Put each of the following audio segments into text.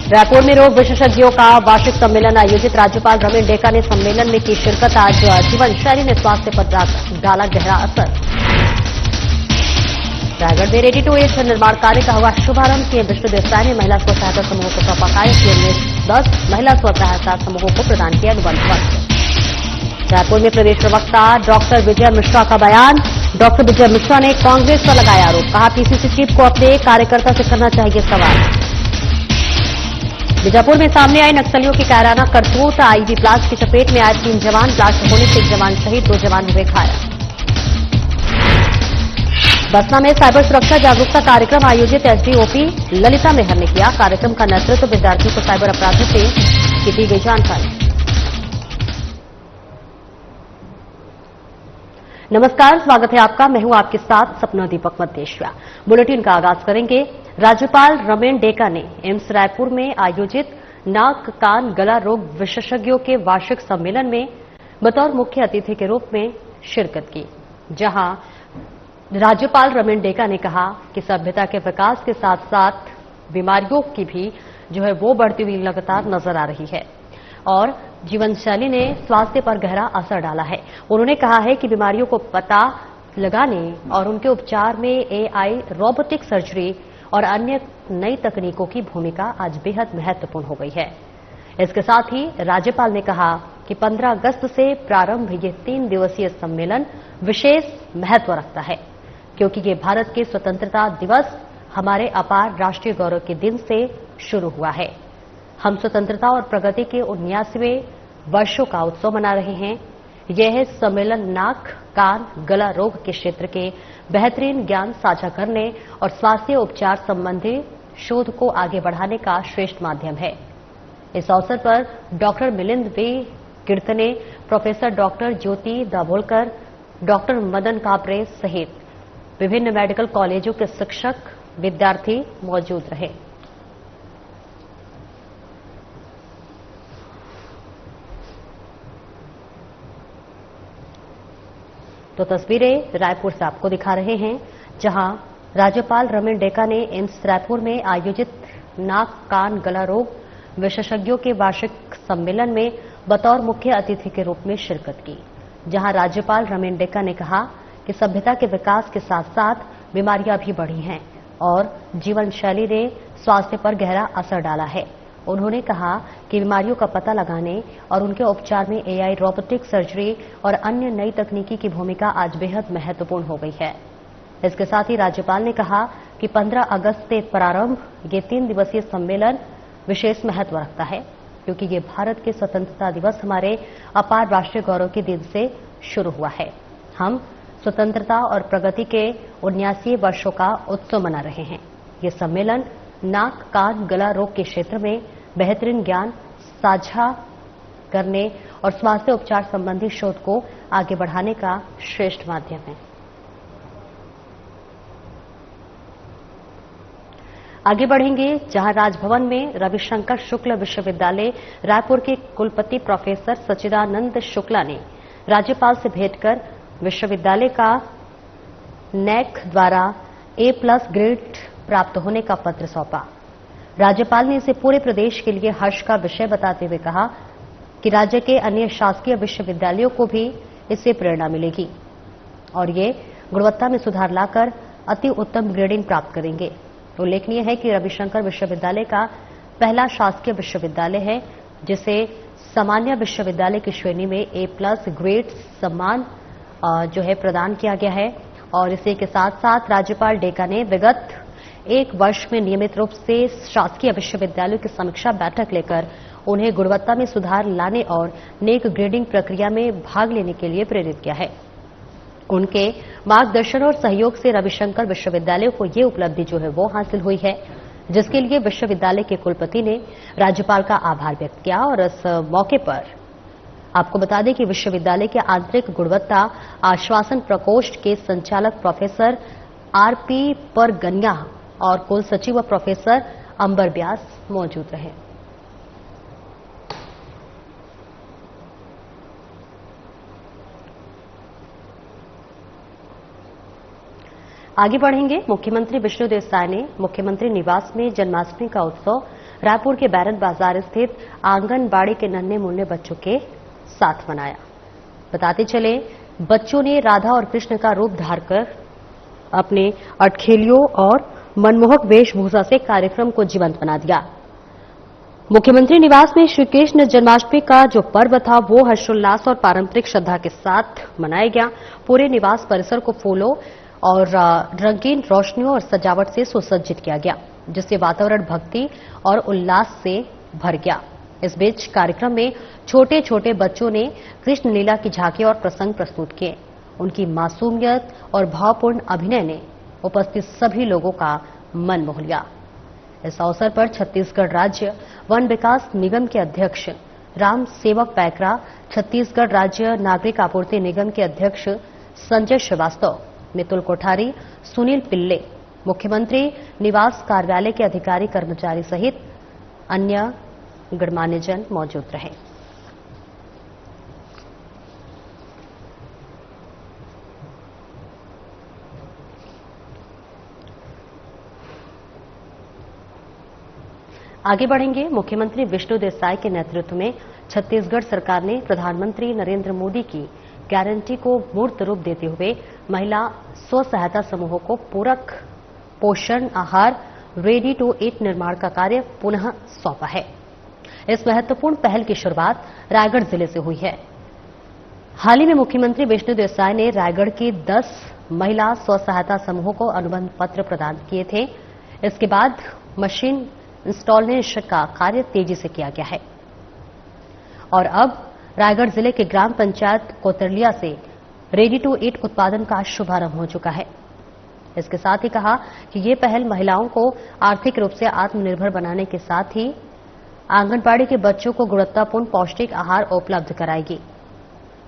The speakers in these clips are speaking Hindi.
रायपुर में रोग विशेषज्ञों का वार्षिक सम्मेलन आयोजित। राज्यपाल रमेश डेका ने सम्मेलन में की शिरकत। आज जीवन शैली ने स्वास्थ्य पर डाला गहरा असर। रायगढ़ में रेडी टू ईट निर्माण कार्य का हुआ शुभारंभ। सीएम विष्णुदेव साय ने महिला स्व सहायता समूहों को सौंपा कार्य। सीएम ने 10 महिला स्व सहायता समूहों को प्रदान किया अनुबंध पत्र। रायपुर में प्रदेश प्रवक्ता डॉक्टर विजय मिश्रा का बयान। डॉक्टर विजय मिश्रा ने कांग्रेस पर लगाया आरोप। कहा, पीसीसी चीफ को अपने कार्यकर्ता से करना चाहिए सवाल। बीजापुर में सामने आई नक्सलियों की कायराना करतूत। आईईडी ब्लास्ट की चपेट में आए 3 जवान। ब्लास्ट होने से 1 जवान शहीद, 2 जवान हुए घायल। बसना में साइबर सुरक्षा जागरूकता कार्यक्रम आयोजित। एसडीओपी ललिता मेहर ने किया। कार्यक्रम का नेतृत्व। विद्यार्थियों को साइबर अपराधों से दी गई जानकारी। नमस्कार, स्वागत है आपका। मैं हूं आपके साथ सपना दीपक मद्देशिया। बुलेटिन का आगाज करेंगे। राज्यपाल रमेश डेका ने एम्स रायपुर में आयोजित नाक कान गला रोग विशेषज्ञों के वार्षिक सम्मेलन में बतौर मुख्य अतिथि के रूप में शिरकत की, जहां राज्यपाल रमेश डेका ने कहा कि सभ्यता के विकास के साथ साथ बीमारियों की भी वो बढ़ती हुई लगातार नजर आ रही है और जीवन शैली ने स्वास्थ्य पर गहरा असर डाला है। उन्होंने कहा है कि बीमारियों को पता लगाने और उनके उपचार में एआई, रोबोटिक सर्जरी और अन्य नई तकनीकों की भूमिका आज बेहद महत्वपूर्ण हो गई है। इसके साथ ही राज्यपाल ने कहा कि 15 अगस्त से प्रारंभ ये 3 दिवसीय सम्मेलन विशेष महत्व रखता है, क्योंकि ये भारत के स्वतंत्रता दिवस, हमारे अपार राष्ट्रीय गौरव के दिन से शुरू हुआ है। हम स्वतंत्रता और प्रगति के 79वें वर्षों का उत्सव मना रहे हैं। यह सम्मेलन नाक कान गला रोग के क्षेत्र के बेहतरीन ज्ञान साझा करने और स्वास्थ्य उपचार संबंधी शोध को आगे बढ़ाने का श्रेष्ठ माध्यम है। इस अवसर पर डॉक्टर मिलिंद वे कीर्तने, प्रोफेसर डॉक्टर ज्योति दाभोलकर, डॉक्टर मदन कापरे सहित विभिन्न मेडिकल कॉलेजों के शिक्षक, विद्यार्थी मौजूद रहे। तो तस्वीरें रायपुर से आपको दिखा रहे हैं, जहां राज्यपाल रमेश डेका ने एम्स रायपुर में आयोजित नाक कान गला रोग विशेषज्ञों के वार्षिक सम्मेलन में बतौर मुख्य अतिथि के रूप में शिरकत की, जहां राज्यपाल रमेश डेका ने कहा कि सभ्यता के विकास के साथ साथ बीमारियां भी बढ़ी हैं और जीवन शैली ने स्वास्थ्य पर गहरा असर डाला है। उन्होंने कहा कि बीमारियों का पता लगाने और उनके उपचार में एआई, रोबोटिक सर्जरी और अन्य नई तकनीकी की भूमिका आज बेहद महत्वपूर्ण हो गई है। इसके साथ ही राज्यपाल ने कहा कि 15 अगस्त से प्रारंभ ये 3 दिवसीय सम्मेलन विशेष महत्व रखता है, क्योंकि ये भारत के स्वतंत्रता दिवस, हमारे अपार राष्ट्रीय गौरव के दिन से शुरू हुआ है। हम स्वतंत्रता और प्रगति के 79वें वर्षों का उत्सव मना रहे हैं। ये सम्मेलन नाक कान गला रोग के क्षेत्र में बेहतरीन ज्ञान साझा करने और स्वास्थ्य उपचार संबंधी शोध को आगे बढ़ाने का श्रेष्ठ माध्यम है। आगे बढ़ेंगे, जहां राजभवन में रविशंकर शुक्ल विश्वविद्यालय रायपुर के कुलपति प्रोफेसर सच्चिदानंद शुक्ला ने राज्यपाल से भेंट कर विश्वविद्यालय का नैक द्वारा A+ ग्रेड प्राप्त होने का पत्र सौंपा। राज्यपाल ने इसे पूरे प्रदेश के लिए हर्ष का विषय बताते हुए कहा कि राज्य के अन्य शासकीय विश्वविद्यालयों को भी इससे प्रेरणा मिलेगी और ये गुणवत्ता में सुधार लाकर अति उत्तम ग्रेडिंग प्राप्त करेंगे। उल्लेखनीय है कि रविशंकर विश्वविद्यालय का पहला शासकीय विश्वविद्यालय है जिसे सामान्य विश्वविद्यालय की श्रेणी में A+ ग्रेड सम्मान प्रदान किया गया है और इसी के साथ साथ राज्यपाल डेका ने विगत 1 वर्ष में नियमित रूप से शासकीय विश्वविद्यालयों की समीक्षा बैठक लेकर उन्हें गुणवत्ता में सुधार लाने और नेक ग्रेडिंग प्रक्रिया में भाग लेने के लिए प्रेरित किया है। उनके मार्गदर्शन और सहयोग से रविशंकर विश्वविद्यालय को ये उपलब्धि वो हासिल हुई है, जिसके लिए विश्वविद्यालय के कुलपति ने राज्यपाल का आभार व्यक्त किया। और इस मौके पर आपको बता दें कि विश्वविद्यालय के आंतरिक गुणवत्ता आश्वासन प्रकोष्ठ के संचालक प्रोफेसर RP परगनिया और कुल सचिव प्रोफेसर अंबर व्यास मौजूद रहे। आगे बढ़ेंगे, मुख्यमंत्री विष्णुदेव साय ने मुख्यमंत्री निवास में जन्माष्टमी का उत्सव रायपुर के बैरन बाजार स्थित आंगनबाड़ी के नन्हे मुन्ने बच्चों के साथ मनाया। बताते चले, बच्चों ने राधा और कृष्ण का रूप धारकर अपने अटखेलियों और मनमोहक वेशभूषा से कार्यक्रम को जीवंत बना दिया। मुख्यमंत्री निवास में श्री कृष्ण जन्माष्टमी का जो पर्व था वो हर्षोल्लास और पारंपरिक श्रद्धा के साथ मनाया गया। पूरे निवास परिसर को फूलों और रंगीन रोशनियों और सजावट से सुसज्जित किया गया, जिससे वातावरण भक्ति और उल्लास से भर गया। इस बीच कार्यक्रम में छोटे छोटे बच्चों ने कृष्ण लीला की झांकी और प्रसंग प्रस्तुत किए। उनकी मासूमियत और भावपूर्ण अभिनय ने उपस्थित सभी लोगों का मन मोह लिया। इस अवसर पर छत्तीसगढ़ राज्य वन विकास निगम के अध्यक्ष राम सेवक पैकरा, छत्तीसगढ़ राज्य नागरिक आपूर्ति निगम के अध्यक्ष संजय श्रीवास्तव, मितुल कोठारी, सुनील पिल्ले, मुख्यमंत्री निवास कार्यालय के अधिकारी कर्मचारी सहित अन्य गणमान्यजन मौजूद रहे। आगे बढ़ेंगे। मुख्यमंत्री विष्णुदेव साय के नेतृत्व में छत्तीसगढ़ सरकार ने प्रधानमंत्री नरेंद्र मोदी की गारंटी को मूर्त रूप देते हुए महिला स्व सहायता समूहों को पूरक पोषण आहार रेडी टू ईट निर्माण का कार्य पुनः सौंपा है। इस महत्वपूर्ण पहल की शुरुआत रायगढ़ जिले से हुई है। हाल ही में मुख्यमंत्री विष्णुदेव साय ने रायगढ़ की 10 महिला स्व सहायता समूहों को अनुबंध पत्र प्रदान किए थे। इसके बाद मशीन इंस्टॉलेशन का कार्य तेजी से किया गया है और अब रायगढ़ जिले के ग्राम पंचायत कोतरलिया से रेडी टू ईट उत्पादन का शुभारंभ हो चुका है। इसके साथ ही कहा कि ये पहल महिलाओं को आर्थिक रूप से आत्मनिर्भर बनाने के साथ ही आंगनबाड़ी के बच्चों को गुणवत्तापूर्ण पौष्टिक आहार उपलब्ध कराएगी।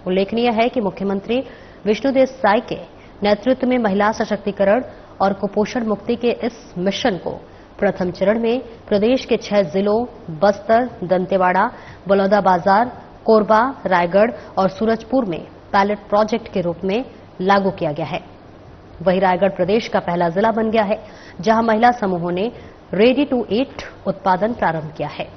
उल्लेखनीय है कि मुख्यमंत्री विष्णुदेव साय के नेतृत्व में महिला सशक्तिकरण और कुपोषण मुक्ति के इस मिशन को प्रथम चरण में प्रदेश के 6 जिलों बस्तर, दंतेवाड़ा, बलौदाबाजार, कोरबा, रायगढ़ और सूरजपुर में पायलट प्रोजेक्ट के रूप में लागू किया गया है। वहीं रायगढ़ प्रदेश का पहला जिला बन गया है जहां महिला समूहों ने रेडी टू ईट उत्पादन प्रारंभ किया है।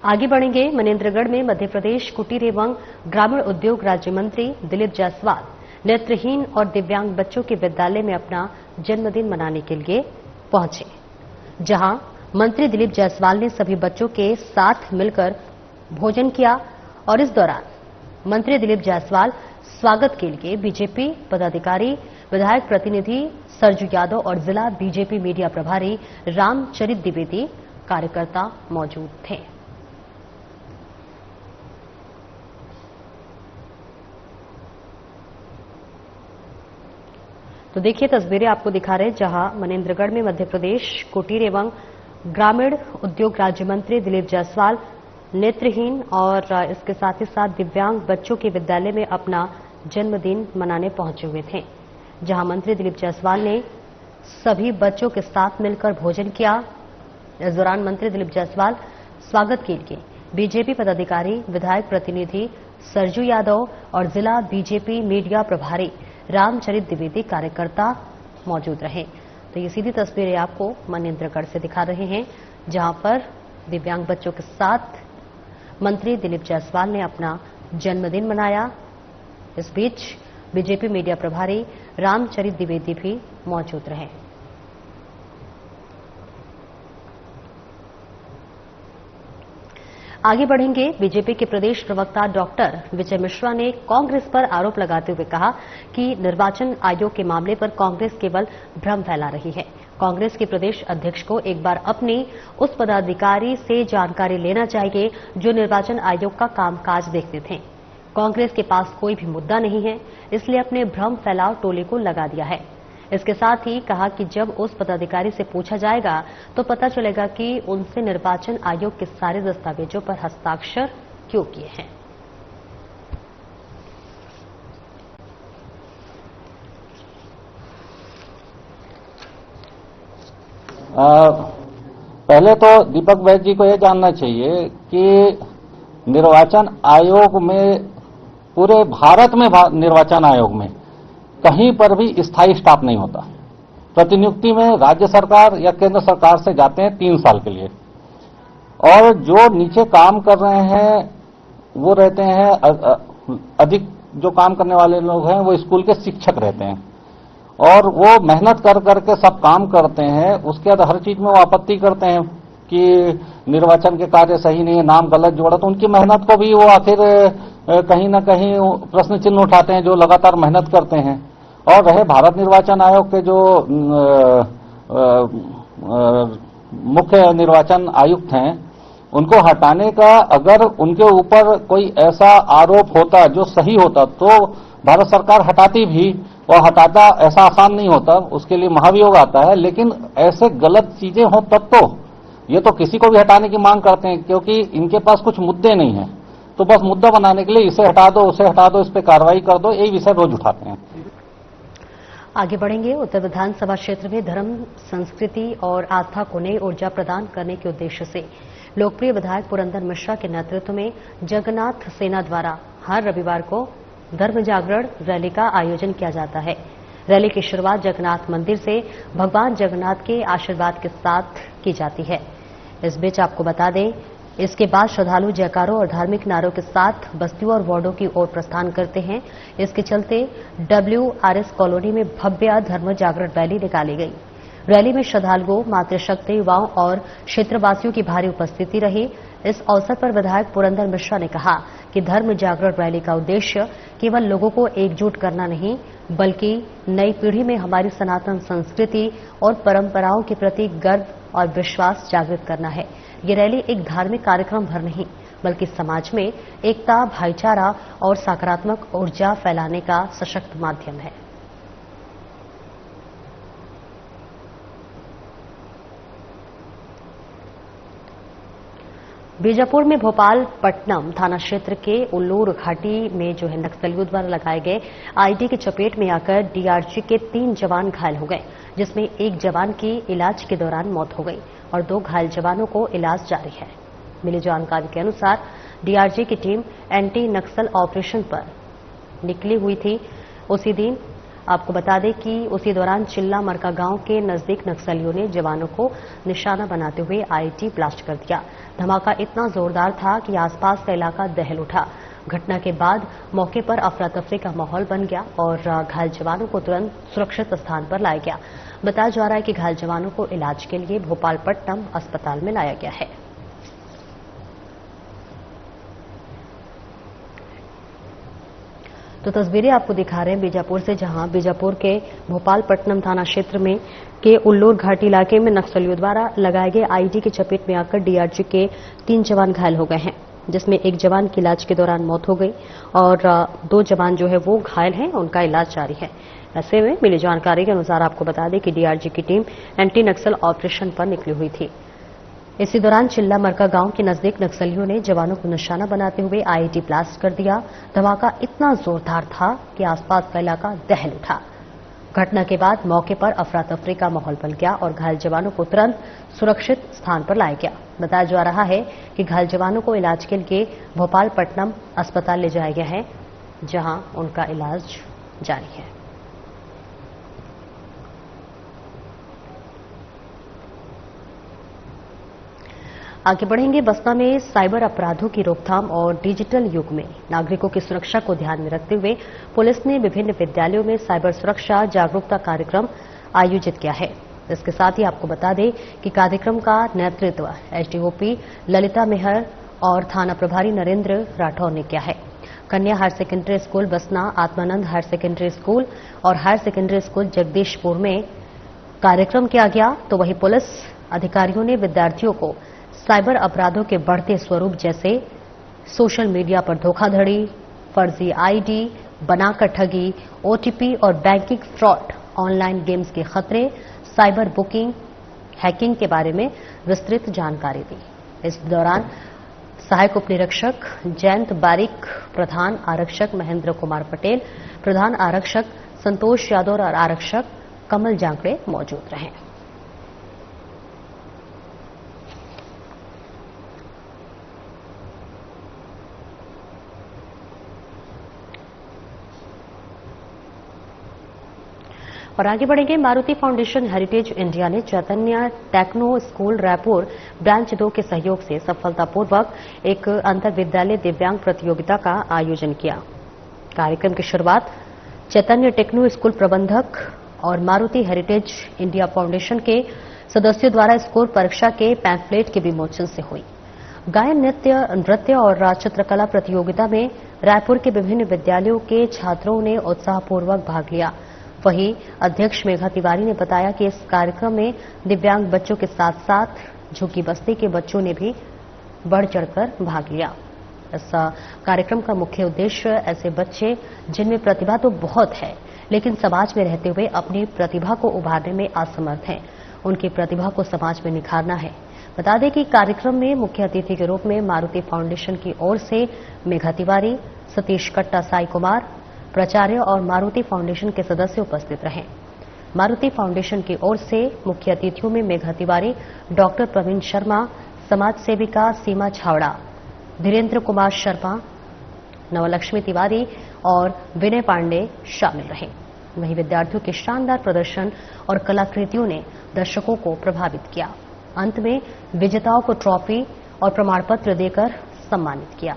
आगे बढ़ेंगे। मनेन्द्रगढ़ में मध्य प्रदेश कुटीर एवं ग्रामीण उद्योग राज्य मंत्री दिलीप जायसवाल नेत्रहीन और दिव्यांग बच्चों के विद्यालय में अपना जन्मदिन मनाने के लिए पहुंचे, जहां मंत्री दिलीप जायसवाल ने सभी बच्चों के साथ मिलकर भोजन किया और इस दौरान मंत्री दिलीप जायसवाल स्वागत के लिए बीजेपी पदाधिकारी, विधायक प्रतिनिधि सरजू यादव और जिला बीजेपी मीडिया प्रभारी रामचरित द्विवेदी कार्यकर्ता मौजूद थे। तो देखिए तस्वीरें आपको दिखा रहे हैं जहां मनेन्द्रगढ़ में मध्य प्रदेश कुटीर एवं ग्रामीण उद्योग राज्य मंत्री दिलीप जायसवाल नेत्रहीन और इसके साथ ही साथ दिव्यांग बच्चों के विद्यालय में अपना जन्मदिन मनाने पहुंचे हुए थे, जहां मंत्री दिलीप जायसवाल ने सभी बच्चों के साथ मिलकर भोजन किया। इस दौरान मंत्री दिलीप जायसवाल स्वागत के लिए बीजेपी पदाधिकारी, विधायक प्रतिनिधि सरजू यादव और जिला बीजेपी मीडिया प्रभारी रामचरित द्विवेदी कार्यकर्ता मौजूद रहे। तो ये सीधी तस्वीरें आपको मनेन्द्रगढ़ से दिखा रहे हैं जहां पर दिव्यांग बच्चों के साथ मंत्री दिलीप जायसवाल ने अपना जन्मदिन मनाया। इस बीच बीजेपी मीडिया प्रभारी रामचरित द्विवेदी भी मौजूद रहे। आगे बढ़ेंगे। बीजेपी के प्रदेश प्रवक्ता डॉक्टर विजय मिश्रा ने कांग्रेस पर आरोप लगाते हुए कहा कि निर्वाचन आयोग के मामले पर कांग्रेस केवल भ्रम फैला रही है। कांग्रेस के प्रदेश अध्यक्ष को एक बार अपने उस पदाधिकारी से जानकारी लेना चाहिए जो निर्वाचन आयोग का कामकाज देखते थे। कांग्रेस के पास कोई भी मुद्दा नहीं है, इसलिए अपने भ्रम फैलाव टोली को लगा दिया है। इसके साथ ही कहा कि जब उस पदाधिकारी से पूछा जाएगा तो पता चलेगा कि उनसे निर्वाचन आयोग के सारे दस्तावेजों पर हस्ताक्षर क्यों किए हैं। पहले तो दीपक वैद्य जी को यह जानना चाहिए कि निर्वाचन आयोग में पूरे भारत में निर्वाचन आयोग में कहीं पर भी स्थायी स्टाफ नहीं होता। प्रतिनियुक्ति में राज्य सरकार या केंद्र सरकार से जाते हैं 3 साल के लिए, और जो नीचे काम कर रहे हैं वो रहते हैं अधिक जो काम करने वाले लोग हैं वो स्कूल के शिक्षक रहते हैं, और वो मेहनत कर करके सब काम करते हैं। उसके बाद हर चीज में वो आपत्ति करते हैं कि निर्वाचन के कार्य सही नहीं है, नाम गलत जोड़ा, तो उनकी मेहनत को भी वो आखिर कहीं ना कहीं प्रश्न चिन्ह उठाते हैं जो लगातार मेहनत करते हैं। और रहे भारत निर्वाचन आयोग के जो मुख्य निर्वाचन आयुक्त हैं, उनको हटाने का अगर उनके ऊपर कोई ऐसा आरोप होता जो सही होता तो भारत सरकार हटाती भी, और हटाता ऐसा आसान नहीं होता, उसके लिए महाभियोग आता है। लेकिन ऐसे गलत चीजें हो तब तो ये तो किसी को भी हटाने की मांग करते हैं, क्योंकि इनके पास कुछ मुद्दे नहीं है, तो बस मुद्दा बनाने के लिए इसे हटा दो, उसे हटा दो, इस पे कार्रवाई कर दो, यही विषय रोज उठाते हैं। आगे बढ़ेंगे। उत्तर विधानसभा क्षेत्र में धर्म, संस्कृति और आस्था को नई ऊर्जा प्रदान करने के उद्देश्य से लोकप्रिय विधायक पुरंदर मिश्रा के नेतृत्व में जगन्नाथ सेना द्वारा हर रविवार को धर्म जागरण रैली का आयोजन किया जाता है। रैली की शुरुआत जगन्नाथ मंदिर से भगवान जगन्नाथ के आशीर्वाद के साथ की जाती है। इस बीच आपको बता दें, इसके बाद श्रद्धालु जयकारों और धार्मिक नारों के साथ बस्तियों और वार्डों की ओर प्रस्थान करते हैं। इसके चलते WRS कॉलोनी में भव्य धर्म जागरण रैली निकाली गई। रैली में श्रद्धालुओं, मातृशक्ति, युवाओं और क्षेत्रवासियों की भारी उपस्थिति रही। इस अवसर पर विधायक पुरंदर मिश्रा ने कहा कि धर्म जागरण रैली का उद्देश्य केवल लोगों को एकजुट करना नहीं, बल्कि नई पीढ़ी में हमारी सनातन संस्कृति और परंपराओं के प्रति गर्व और विश्वास जागृत करना है। ये रैली एक धार्मिक कार्यक्रम भर नहीं, बल्कि समाज में एकता, भाईचारा और सकारात्मक ऊर्जा फैलाने का सशक्त माध्यम है। बीजापुर में भोपालपट्टनम थाना क्षेत्र के उल्लूर घाटी में जो है नक्सलियों द्वारा लगाए गए आईडी की चपेट में आकर डीआरजी के 3 जवान घायल हो गए, जिसमें एक जवान की इलाज के दौरान मौत हो गई और 2 घायल जवानों को इलाज जारी है। मिली जानकारी के अनुसार डीआरजी की टीम एंटी नक्सल ऑपरेशन पर निकली हुई थी। उसी दिन आपको बता दें कि उसी दौरान चिल्ला मरका गांव के नजदीक नक्सलियों ने जवानों को निशाना बनाते हुए आईडी ब्लास्ट कर दिया। धमाका इतना जोरदार था कि आसपास का इलाका दहल उठा। घटना के बाद मौके पर अफरा तफरी का माहौल बन गया और घायल जवानों को तुरंत सुरक्षित स्थान पर लाया गया। बताया जा रहा है कि घायल जवानों को इलाज के लिए भोपालपट्टनम अस्पताल में लाया गया है। तो तस्वीरें आपको दिखा रहे हैं बीजापुर से, जहां बीजापुर के भोपालपट्टनम थाना क्षेत्र में के उल्लूर घाटी इलाके में नक्सलियों द्वारा लगाए गए आईडी की चपेट में आकर डीआरजी के 3 जवान घायल हो गए हैं, जिसमें एक जवान की इलाज के दौरान मौत हो गई और 2 जवान जो है वो घायल हैं, उनका इलाज जारी है। ऐसे में मिली जानकारी के अनुसार आपको बता दें कि डीआरजी की टीम एंटी नक्सल ऑपरेशन पर निकली हुई थी। इसी दौरान चिल्ला मरका गांव के नजदीक नक्सलियों ने जवानों को निशाना बनाते हुए आईडी ब्लास्ट कर दिया। धमाका इतना जोरदार था कि आसपास का इलाका दहल उठा। घटना के बाद मौके पर अफरा तफरी का माहौल बन गया और घायल जवानों को तुरंत सुरक्षित स्थान पर लाया गया। बताया जा रहा है कि घायल जवानों को इलाज के लिए भोपालपट्टनम अस्पताल ले जाया गया है, जहां उनका इलाज जारी है। आगे बढ़ेंगे। बसपा में साइबर अपराधों की रोकथाम और डिजिटल युग में नागरिकों की सुरक्षा को ध्यान में रखते हुए पुलिस ने विभिन्न विद्यालयों में साइबर सुरक्षा जागरूकता कार्यक्रम आयोजित किया है। इसके साथ ही आपको बता दें कि कार्यक्रम का नेतृत्व एसडीओपी ललिता मेहर और थाना प्रभारी नरेंद्र राठौर ने किया है। कन्या हायर सेकेंडरी स्कूल बसना, आत्मानंद हायर सेकेंडरी स्कूल और हायर सेकेंडरी स्कूल जगदीशपुर में कार्यक्रम किया गया, तो वहीं पुलिस अधिकारियों ने विद्यार्थियों को साइबर अपराधों के बढ़ते स्वरूप जैसे सोशल मीडिया पर धोखाधड़ी, फर्जी आईडी बनाकर ठगी, ओटीपी और बैंकिंग फ्रॉड, ऑनलाइन गेम्स के खतरे, साइबर बुकिंग, हैकिंग के बारे में विस्तृत जानकारी दी। इस दौरान सहायक उप निरीक्षक जयंत बारिक, प्रधान आरक्षक महेंद्र कुमार पटेल, प्रधान आरक्षक संतोष यादव और आरक्षक कमल जांगड़े मौजूद रहे। और आगे बढ़ेंगे। मारुति फाउंडेशन हेरिटेज इंडिया ने चैतन्य टेक्नो स्कूल रायपुर ब्रांच 2 के सहयोग से सफलतापूर्वक एक अंतर विद्यालय दिव्यांग प्रतियोगिता का आयोजन किया। कार्यक्रम की शुरुआत चैतन्य टेक्नो स्कूल प्रबंधक और मारुति हेरिटेज इंडिया फाउंडेशन के सदस्यों द्वारा स्कूल परीक्षा के पैम्फलेट के विमोचन से हुई। गायन, नृत्य और चित्रकला प्रतियोगिता में रायपुर के विभिन्न विद्यालयों के छात्रों ने उत्साहपूर्वक भाग लिया। वहीं अध्यक्ष मेघा तिवारी ने बताया कि इस कार्यक्रम में दिव्यांग बच्चों के साथ साथ झुग्गी बस्ती के बच्चों ने भी बढ़ चढ़कर भाग लिया। इस कार्यक्रम का मुख्य उद्देश्य ऐसे बच्चे जिनमें प्रतिभा तो बहुत है लेकिन समाज में रहते हुए अपनी प्रतिभा को उभारने में असमर्थ हैं, उनकी प्रतिभा को समाज में निखारना है। बता दें कि कार्यक्रम में मुख्य अतिथि के रूप में मारुति फाउंडेशन की ओर से मेघा तिवारी, सतीश कट्टा, साई कुमार, प्राचार्य और मारुति फाउंडेशन के सदस्य उपस्थित रहे। मारुति फाउंडेशन की ओर से मुख्य अतिथियों में मेघा तिवारी, डॉक्टर प्रवीण शर्मा, समाज सेविका सीमा छावड़ा, धीरेन्द्र कुमार शर्मा, नवलक्ष्मी तिवारी और विनय पांडे शामिल रहे। वहीं विद्यार्थियों के शानदार प्रदर्शन और कलाकृतियों ने दर्शकों को प्रभावित किया। अंत में विजेताओं को ट्रॉफी और प्रमाण पत्र देकर सम्मानित किया।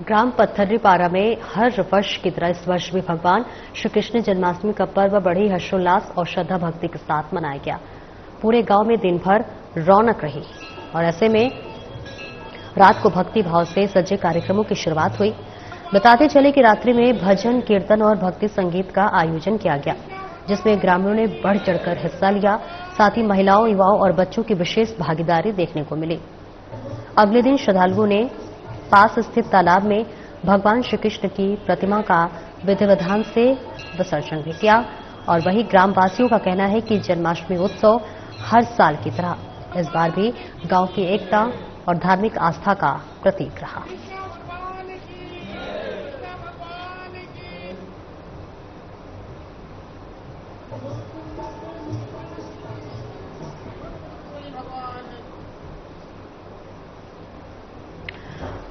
ग्राम पत्थरीपारा में हर वर्ष की तरह इस वर्ष भी भगवान श्री कृष्ण जन्माष्टमी का पर्व बड़ी हर्षोल्लास और श्रद्धा भक्ति के साथ मनाया गया। पूरे गांव में दिन भर रौनक रही और ऐसे में रात को भक्ति भाव से सजे कार्यक्रमों की शुरुआत हुई। बताते चले कि रात्रि में भजन, कीर्तन और भक्ति संगीत का आयोजन किया गया, जिसमें ग्रामीणों ने बढ़ चढ़कर हिस्सा लिया। साथ ही महिलाओं, युवाओं और बच्चों की विशेष भागीदारी देखने को मिली। अगले दिन श्रद्धालुओं ने पास स्थित तालाब में भगवान श्री कृष्ण की प्रतिमा का विधि विधान से विसर्जन भी किया। और वहीं ग्रामवासियों का कहना है कि जन्माष्टमी उत्सव हर साल की तरह इस बार भी गांव की एकता और धार्मिक आस्था का प्रतीक रहा।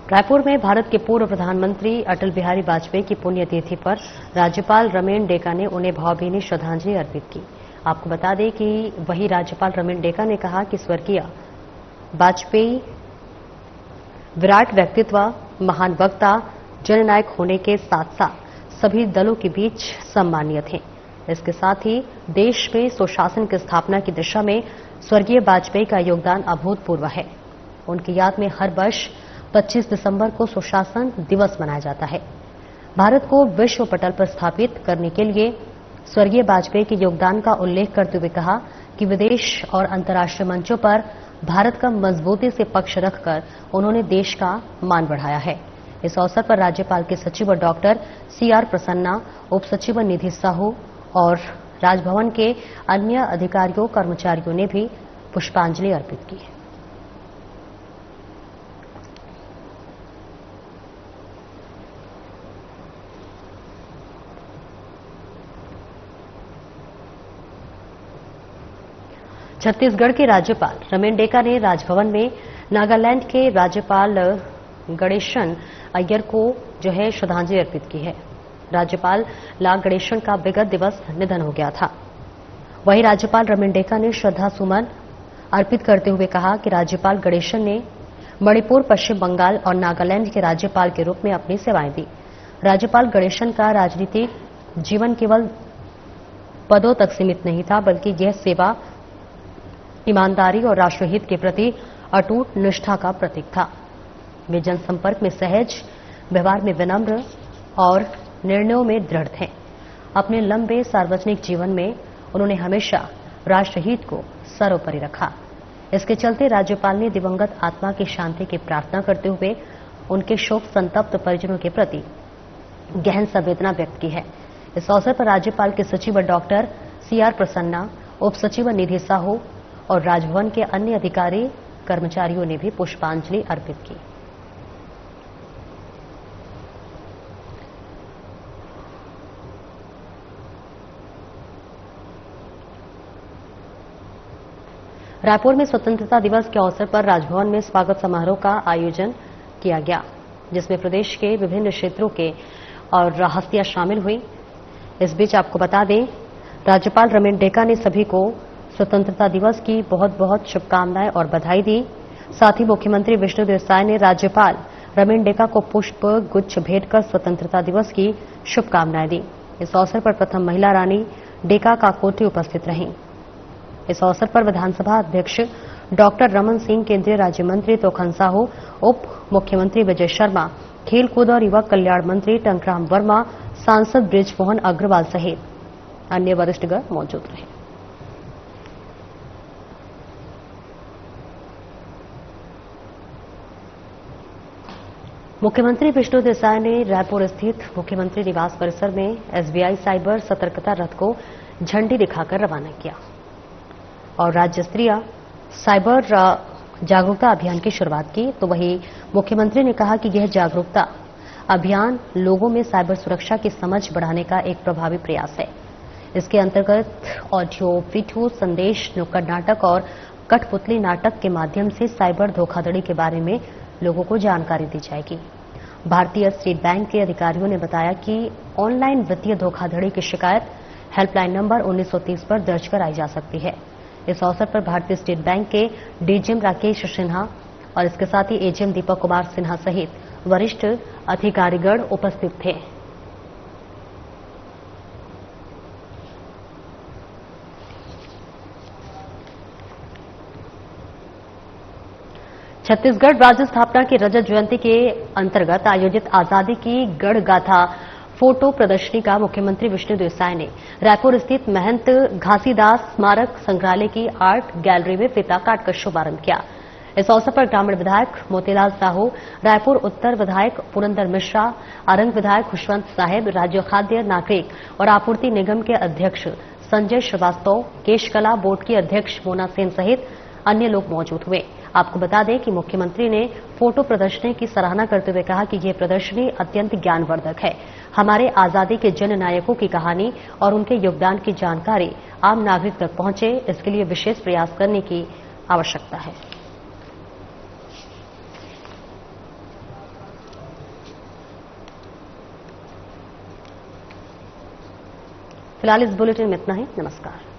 रायपुर में भारत के पूर्व प्रधानमंत्री अटल बिहारी वाजपेयी की पुण्यतिथि पर राज्यपाल रमेन डेका ने उन्हें भावभीनी श्रद्धांजलि अर्पित की। आपको बता दें कि वही राज्यपाल रमेन डेका ने कहा कि स्वर्गीय वाजपेयी विराट व्यक्तित्व, महान वक्ता, जननायक होने के साथ साथ सभी दलों के बीच सम्मानीय थे। इसके साथ ही देश में सुशासन की स्थापना की दिशा में स्वर्गीय वाजपेयी का योगदान अभूतपूर्व है। उनकी याद में हर वर्ष 25 दिसंबर को सुशासन दिवस मनाया जाता है। भारत को विश्व पटल पर स्थापित करने के लिए स्वर्गीय वाजपेयी के योगदान का उल्लेख करते हुए कहा कि विदेश और अंतर्राष्ट्रीय मंचों पर भारत का मजबूती से पक्ष रखकर उन्होंने देश का मान बढ़ाया है। इस अवसर पर राज्यपाल के सचिव डॉक्टर CR प्रसन्ना, उप सचिव निधि साहू और राजभवन के अन्य अधिकारियों कर्मचारियों ने भी पुष्पांजलि अर्पित की। छत्तीसगढ़ के राज्यपाल रमेन डेका ने राजभवन में नागालैंड के राज्यपाल गणेशन अय्यर को श्रद्धांजलि अर्पित की है। राज्यपाल ला गणेशन का विगत दिवस निधन हो गया था। वहीं राज्यपाल रमेन डेका ने श्रद्धा सुमन अर्पित करते हुए कहा कि राज्यपाल गणेशन ने मणिपुर, पश्चिम बंगाल और नागालैंड के राज्यपाल के रूप में अपनी सेवाएं दी। राज्यपाल गणेशन का राजनीतिक जीवन केवल पदों तक सीमित नहीं था, बल्कि यह सेवा, ईमानदारी और राष्ट्रहित के प्रति अटूट निष्ठा का प्रतीक था। वे जनसंपर्क में सहज, व्यवहार में विनम्र और निर्णयों में दृढ़ थे। अपने लंबे सार्वजनिक जीवन में उन्होंने हमेशा राष्ट्रहित को सर्वोपरि रखा। इसके चलते राज्यपाल ने दिवंगत आत्मा की शांति की प्रार्थना करते हुए उनके शोक संतप्त परिजनों के प्रति गहन संवेदना व्यक्त की है। इस अवसर पर राज्यपाल के सचिव डॉक्टर CR प्रसन्ना, उप सचिव निधि साहू और राजभवन के अन्य अधिकारी कर्मचारियों ने भी पुष्पांजलि अर्पित की। रायपुर में स्वतंत्रता दिवस के अवसर पर राजभवन में स्वागत समारोह का आयोजन किया गया, जिसमें प्रदेश के विभिन्न क्षेत्रों के और हस्तियां शामिल हुई। इस बीच आपको बता दें, राज्यपाल रमेन डेका ने सभी को स्वतंत्रता दिवस की बहुत बहुत शुभकामनाएं और बधाई दी। साथ ही मुख्यमंत्री विष्णुदेव साय ने राज्यपाल रमेन डेका को पुष्प गुच्छ भेंट कर स्वतंत्रता दिवस की शुभकामनाएं दी। इस अवसर पर प्रथम महिला रानी डेका काकोटी उपस्थित रहीं। इस अवसर पर विधानसभा अध्यक्ष डॉक्टर रमन सिंह, केंद्रीय राज्य मंत्री तोखन साहू, उप मुख्यमंत्री विजय शर्मा, खेलकूद और युवा कल्याण मंत्री टंकराम वर्मा, सांसद बृजमोहन अग्रवाल सहित अन्य वरिष्ठगण मौजूद रहे। मुख्यमंत्री विष्णुदेव साय ने रायपुर स्थित मुख्यमंत्री निवास परिसर में एसबीआई साइबर सतर्कता रथ को झंडी दिखाकर रवाना किया और राज्य स्तरीय साइबर जागरूकता अभियान की शुरुआत की। तो वहीं मुख्यमंत्री ने कहा कि यह जागरूकता अभियान लोगों में साइबर सुरक्षा की समझ बढ़ाने का एक प्रभावी प्रयास है। इसके अंतर्गत ऑडियो, वीडियो, संदेश, नुक्कड़ नाटक और कठपुतली नाटक के माध्यम से साइबर धोखाधड़ी के बारे में लोगों को जानकारी दी जाएगी। भारतीय स्टेट बैंक के अधिकारियों ने बताया कि ऑनलाइन वित्तीय धोखाधड़ी की शिकायत हेल्पलाइन नंबर 1930 पर दर्ज कराई जा सकती है। इस अवसर पर भारतीय स्टेट बैंक के डीजीएम राकेश सिन्हा और इसके साथ ही एजीएम दीपक कुमार सिन्हा सहित वरिष्ठ अधिकारीगण उपस्थित थे। छत्तीसगढ़ राज्य स्थापना की रजत जयंती के अंतर्गत आयोजित आजादी की गढ़ गाथा फोटो प्रदर्शनी का मुख्यमंत्री विष्णुदेव साय ने रायपुर स्थित महंत घासीदास स्मारक संग्रहालय की आर्ट गैलरी में फीता काटकर शुभारंभ किया। इस अवसर पर ग्रामीण विधायक मोतीलाल साहू, रायपुर उत्तर विधायक पुरंदर मिश्रा, अरंग विधायक खुशवंत साहेब, राज्य खाद्य नागरिक और आपूर्ति निगम के अध्यक्ष संजय श्रीवास्तव, केशकला बोर्ड की अध्यक्ष मोना सेन सहित अन्य लोग मौजूद हुए। आपको बता दें कि मुख्यमंत्री ने फोटो प्रदर्शनी की सराहना करते हुए कहा कि यह प्रदर्शनी अत्यंत ज्ञानवर्धक है। हमारे आजादी के जननायकों की कहानी और उनके योगदान की जानकारी आम नागरिक तक पहुंचे, इसके लिए विशेष प्रयास करने की आवश्यकता है। फिलहाल इस बुलेटिन में इतना ही। नमस्कार।